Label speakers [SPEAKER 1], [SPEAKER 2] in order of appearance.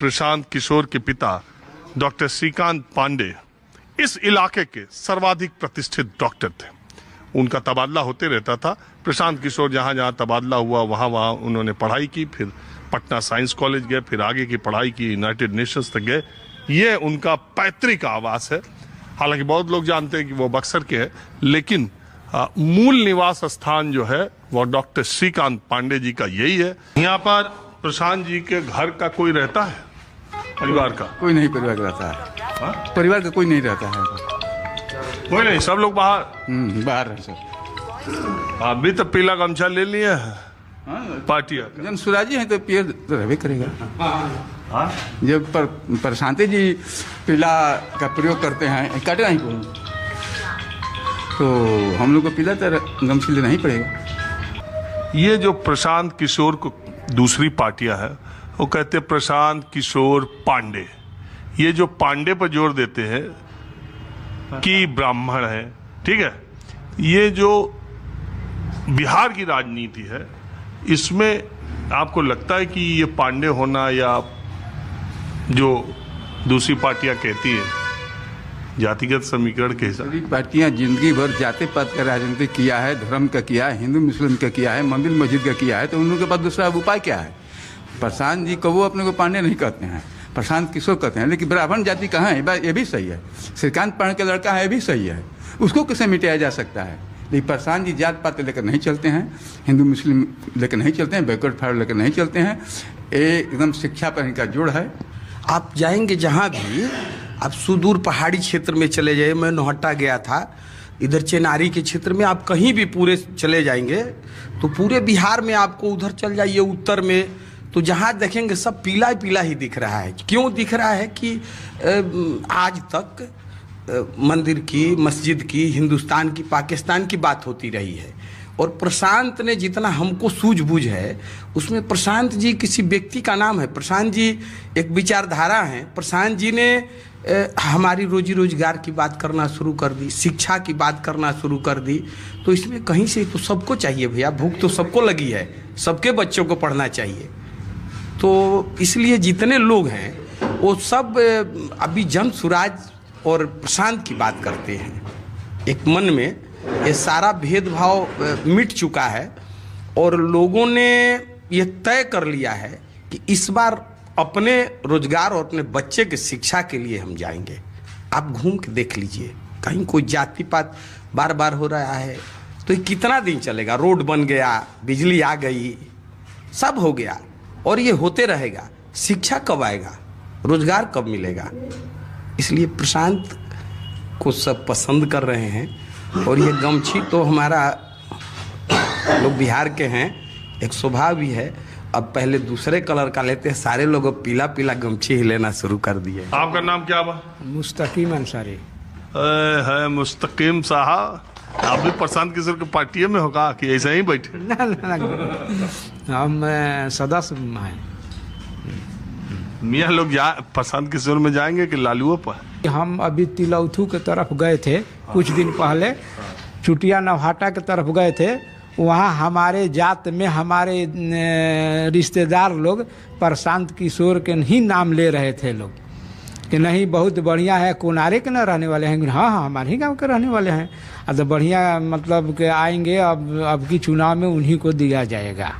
[SPEAKER 1] प्रशांत किशोर के पिता डॉक्टर श्रीकांत पांडे इस इलाके के सर्वाधिक प्रतिष्ठित डॉक्टर थे। उनका तबादला होते रहता था। प्रशांत किशोर जहां जहां तबादला हुआ वहां वहां उन्होंने पढ़ाई की, फिर पटना साइंस कॉलेज गए, फिर आगे की पढ़ाई की, यूनाइटेड नेशंस तक गए। ये उनका पैतृक आवास है। हालांकि बहुत लोग जानते हैं कि वो बक्सर के हैं, लेकिन मूल निवास स्थान जो है वो डॉक्टर श्रीकांत पांडे जी का यही है। यहाँ पर प्रशांत जी के घर का कोई रहता है? परिवार का
[SPEAKER 2] कोई नहीं, परिवार का रहता है।
[SPEAKER 1] हा?
[SPEAKER 2] परिवार का कोई नहीं रहता है।
[SPEAKER 1] कोई नहीं, सब लोग बाहर
[SPEAKER 2] बाहर है सब।
[SPEAKER 1] अभी तो पीला गमछा ले लिए है पार्टियां।
[SPEAKER 2] जन सुराजी है तो पियर तो रहबे करेगा।
[SPEAKER 1] हाँ?
[SPEAKER 2] जब प्रशांति जी पीला का प्रयोग करते हैं, काटे नहीं को, तो हम लोग को पीला तो गमछी लेना ही पड़ेगा।
[SPEAKER 1] ये जो प्रशांत किशोर को दूसरी पार्टियां है वो कहते हैं प्रशांत किशोर पांडे। ये जो पांडे पर जोर देते हैं कि ब्राह्मण है, ठीक है। ये जो बिहार की राजनीति है इसमें आपको लगता है कि ये पांडे होना या जो दूसरी पार्टियां कहती है जातिगत समीकरण के हिसाब
[SPEAKER 2] सभी पार्टियां जिंदगी भर जाति पात का राजनीति किया है, धर्म का किया है, हिंदू मुस्लिम का किया है, मंदिर मस्जिद का किया है, तो उन लोगों के पास दूसरा उपाय क्या है? प्रशांत जी को वो अपने को पांडे नहीं कहते हैं, प्रशांत किशोर कहते हैं। लेकिन ब्राह्मण जाति कहाँ है? ये भी सही है। श्रीकांत पांडे का लड़का है, ये भी सही है। उसको कैसे मिटाया जा सकता है? लेकिन प्रशांत जी जात पात लेकर नहीं चलते हैं, हिंदू मुस्लिम लेकर नहीं चलते हैं, बैकवर्ड फॉरवर्ड लेकर नहीं चलते हैं। एकदम शिक्षा पर इनका जोड़ है।
[SPEAKER 3] आप जाएंगे जहाँ भी, आप सुदूर पहाड़ी क्षेत्र में चले जाइए। मैं नौहट्टा गया था, इधर चेनारी के क्षेत्र में आप कहीं भी पूरे चले जाएंगे तो पूरे बिहार में आपको उधर चल जाइए उत्तर में, तो जहाँ देखेंगे सब पीला पीला ही दिख रहा है। क्यों दिख रहा है कि आज तक मंदिर की, मस्जिद की, हिंदुस्तान की, पाकिस्तान की बात होती रही है। और प्रशांत ने जितना हमको सूझबूझ है उसमें प्रशांत जी किसी व्यक्ति का नाम है। प्रशांत जी एक विचारधारा है। प्रशांत जी ने हमारी रोजी रोजगार की बात करना शुरू कर दी, शिक्षा की बात करना शुरू कर दी। तो इसमें कहीं से तो सबको चाहिए भैया, भूख तो सबको लगी है, सबके बच्चों को पढ़ना चाहिए। तो इसलिए जितने लोग हैं वो सब अभी जन सुराज और प्रशांत की बात करते हैं। एक मन में ये सारा भेदभाव मिट चुका है और लोगों ने ये तय कर लिया है कि इस बार अपने रोजगार और अपने बच्चे के शिक्षा के लिए हम जाएंगे। आप घूम के देख लीजिए, कहीं कोई जाति पात बार बार हो रहा है तो ये कितना दिन चलेगा? रोड बन गया, बिजली आ गई, सब हो गया और ये होते रहेगा। शिक्षा कब आएगा? रोजगार कब मिलेगा? इसलिए प्रशांत को सब पसंद कर रहे हैं। और ये गमछी तो हमारा, लोग बिहार के हैं, एक स्वभाव भी है। अब पहले दूसरे कलर का लेते हैं, सारे लोग पीला पीला गमछी ही लेना शुरू कर दिए।
[SPEAKER 1] आपका नाम क्या बा?
[SPEAKER 4] मुस्तकीम अंसारी।
[SPEAKER 1] है मुस्तकीम साहब, आप भी प्रशांत किशोर की पार्टी में होगा कि ऐसे ही बैठे?
[SPEAKER 4] ना, हम सदस्य हैं।
[SPEAKER 1] मियाँ लोग प्रशांत किशोर में जाएंगे कि लालुओं पर?
[SPEAKER 4] हम अभी तिलौथू के तरफ गए थे कुछ दिन पहले, चुटिया नौहाटा के तरफ गए थे। वहाँ हमारे जात में हमारे रिश्तेदार लोग प्रशांत किशोर के ही नाम ले रहे थे लोग कि नहीं बहुत बढ़िया है, कोनारे के न रहने वाले हैं। हाँ हाँ, हमारे ही गांव के रहने वाले हैं। अब तो बढ़िया, मतलब कि आएंगे, अब की चुनाव में उन्हीं को दिया जाएगा।